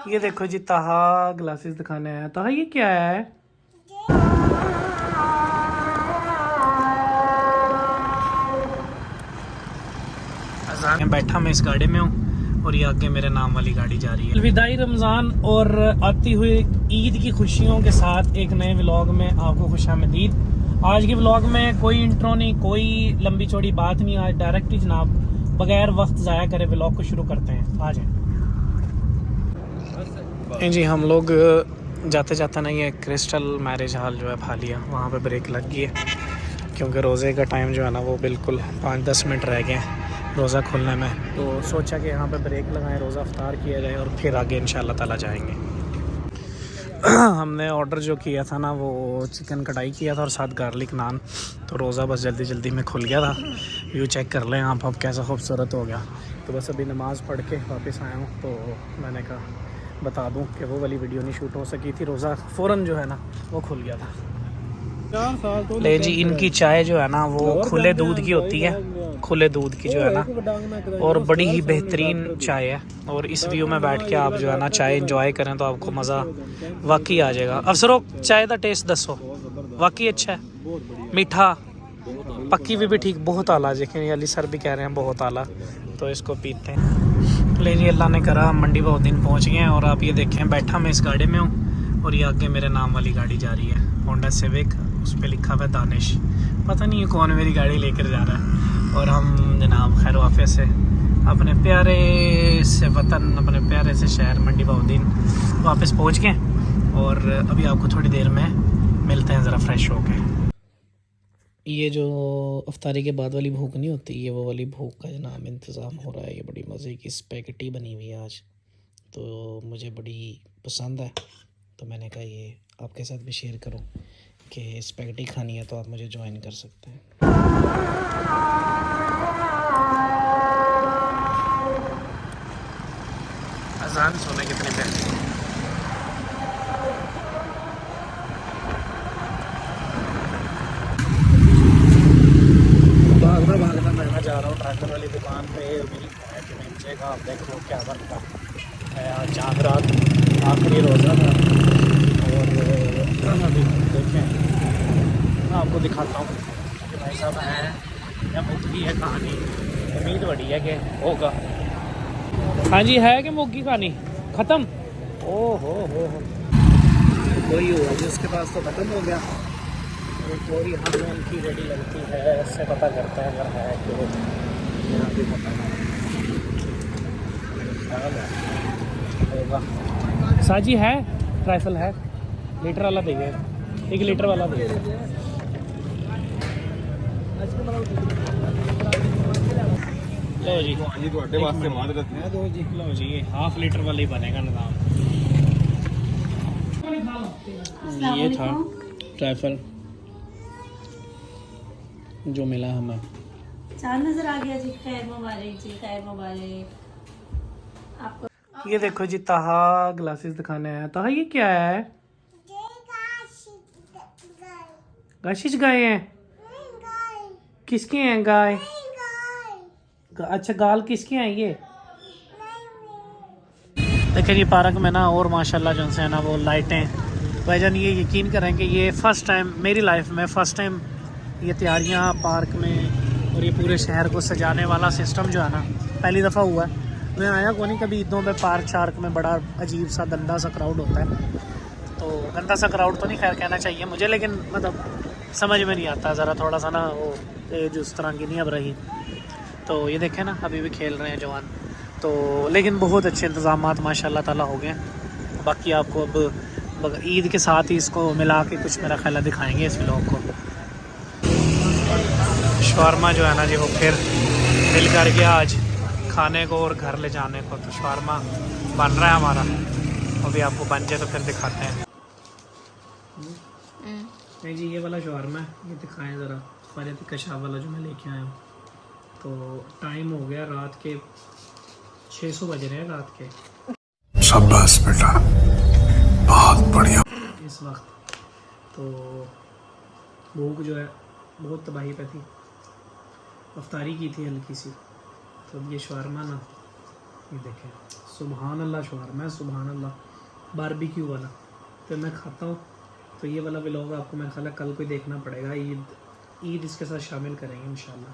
ये देखो जी, ताहा ग्लासेस दिखाने आया। ताहा ये क्या है? अजान बैठा मैं इस गाड़ी में हूँ और ये आगे मेरे नाम वाली गाड़ी जा रही है। अलविदाई रमज़ान और आती हुई ईद की खुशियों के साथ एक नए व्लॉग में आपको खुशामदीद। आज के व्लॉग में कोई इंट्रो नहीं, कोई लंबी चौड़ी बात नहीं। आज डायरेक्ट ही जनाब बगैर वक्त ज़ाया करे व्लॉग को शुरू करते हैं। आ जाए जी। हम लोग जाते जाते ना ये क्रिस्टल मैरिज हॉल जो है फालिया, वहाँ पे ब्रेक लग गई है क्योंकि रोज़े का टाइम जो है ना वो बिल्कुल 5-10 मिनट रह गए हैं रोज़ा खुलने में। तो सोचा कि यहाँ पे ब्रेक लगाएं, रोज़ा अफ्तार किया जाए और फिर आगे इंशाल्लाह ताला जाएंगे। हमने ऑर्डर जो किया था ना वो चिकन कढ़ाई किया था और साथ गार्लिक नान। तो रोज़ा बस जल्दी जल्दी में खुल गया था। व्यू चेक कर लें आप अब कैसा खूबसूरत हो गया। तो बस अभी नमाज़ पढ़ के वापस आया हूँ तो मैंने कहा बता दूं कि वो वाली वीडियो नहीं शूट हो सकी थी। रोज़ा फ़ौरन जो है ना वो खुल गया था। 4 साल तो ले जी, इनकी चाय जो है ना वो खुले दूध की होती है, खुले दूध की जो है ना, और बड़ी ही बेहतरीन चाय है। और इस व्यू में बैठ के आप जो है ना चाय इंजॉय करें तो आपको मज़ा वाकई आ जाएगा। अफसरों चाय का टेस्ट दसो, वाकई अच्छा है, मीठा, पक्की हुई भी ठीक, बहुत आला। देखें अली सर भी कह रहे हैं बहुत आला, तो इसको पीते हैं। ले जी, अल्लाह ने करा मंडी बहुत दिन पहुँच गए हैं। और आप ये देखें बैठा मैं इस गाड़ी में हूँ और ये आगे मेरे नाम वाली गाड़ी जा रही है, होंडा सिविक। उस पर लिखा हुआ है दानिश, पता नहीं कौन मेरी गाड़ी लेकर जा रहा है। और हम जनाब खैर वाफिया से अपने प्यारे से वतन, अपने प्यारे से शहर मंडी बहुद्दीन वापस पहुँच गए। और अभी आपको थोड़ी देर में मिलते हैं ज़रा फ्रेश हो के। ये जो अफ्तारी के बाद वाली भूख नहीं होती, ये वो वाली भूख का जनाब इंतज़ाम हो रहा है। ये बड़ी मज़े की स्पैगेटी बनी हुई है आज, तो मुझे बड़ी पसंद है। तो मैंने कहा ये आपके साथ भी शेयर करूं कि स्पैगेटी खानी है तो आप मुझे ज्वाइन कर सकते हैं। अजान सोने कितने प्यारे। भागना मैं जा रहा हूँ ट्रैक्टर वाली दुकान पे। नीचे का आप देखो क्या बनता है। आज चांद रात आखिरी रोज़ा था और अभी देखें मैं आपको दिखाता हूँ कि भाई साहब है या मुर्गी है कहानी। उम्मीद बड़ी है कि होगा। हाँ जी, है कि मुर्गी कहानी ख़त्म। ओ हो वही हुआ जिसके पास तो ख़त्म हो गया। कोई हमें उनकी रेडी लगती है, इससे पता करता है अगर है तो यहाँ भी पता होगा। साजी है, ट्राइफल है, लीटर वाला देंगे, 1 लीटर वाला देंगे। लो जी, लो जी, ये हाफ लीटर वाला ही बनेगा निज़ाम। ये था ट्राइफल जो मिला हमें। चांद नजर आ गया जी। खैर मुबारक जी, खैर मुबारक आपको। ये देखो जी, ताहा ग्लासेस दिखाने आया। ताहा ये क्या है? गाशिश गाय हैं। किसके हैं गाय? अच्छा, गाल किसके हैं ये? देखिए जी पार्क में ना और माशाल्लाह जो से है ना वो लाइटें। भाईजान ये यकीन करें कि ये फ़र्स्ट टाइम मेरी लाइफ में, फ़र्स्ट टाइम ये तैयारियां पार्क में और ये पूरे शहर को सजाने वाला सिस्टम जो है ना पहली दफ़ा हुआ है। मैं आया को नहीं कभी ईदों पे पार्क शार्क में। बड़ा अजीब सा गंदा सा क्राउड होता है। तो गंदा सा क्राउड तो नहीं खैर कहना चाहिए मुझे, लेकिन मतलब समझ में नहीं आता ज़रा थोड़ा सा ना वो एज उस तरह की नहीं अब रही। तो ये देखें ना अभी भी खेल रहे हैं जवान। तो लेकिन बहुत अच्छे इंतज़ामात माशाल्लाह ताला हो गए। बाकी आपको अब ईद के साथ ही इसको मिला के कुछ मेरा ख्याल दिखाएंगे इस व्लॉग को। शवारमा जो है ना जी वो फिर मिल कर गया आज खाने को और घर ले जाने को। तो शवारमा बन रहा है हमारा, अभी आपको बन जाए तो फिर दिखाते हैं। नहीं जी, ये वाला शवारमा है, ये दिखाएं ज़रा फारियत कशाब वाला जो मैं लेके आया हूँ। तो टाइम हो गया रात के 600 बज रहे हैं रात के। शाबाश बेटा, बहुत बढ़िया। इस वक्त तो भूख जो है बहुत तबाही पे थी, अफ्तारी की थी हल्की सी। तो अब ये शवारमा ना ये देखें, सुबहान अल्लाह शवारमा, सुबहान अल्लाह बारबेक्यू वाला। तो मैं खाता हूँ, तो ये वाला व्लॉग आपको मेरा ख्याल है कल कोई देखना पड़ेगा। ईद इसके साथ शामिल करेंगे इंशाल्लाह।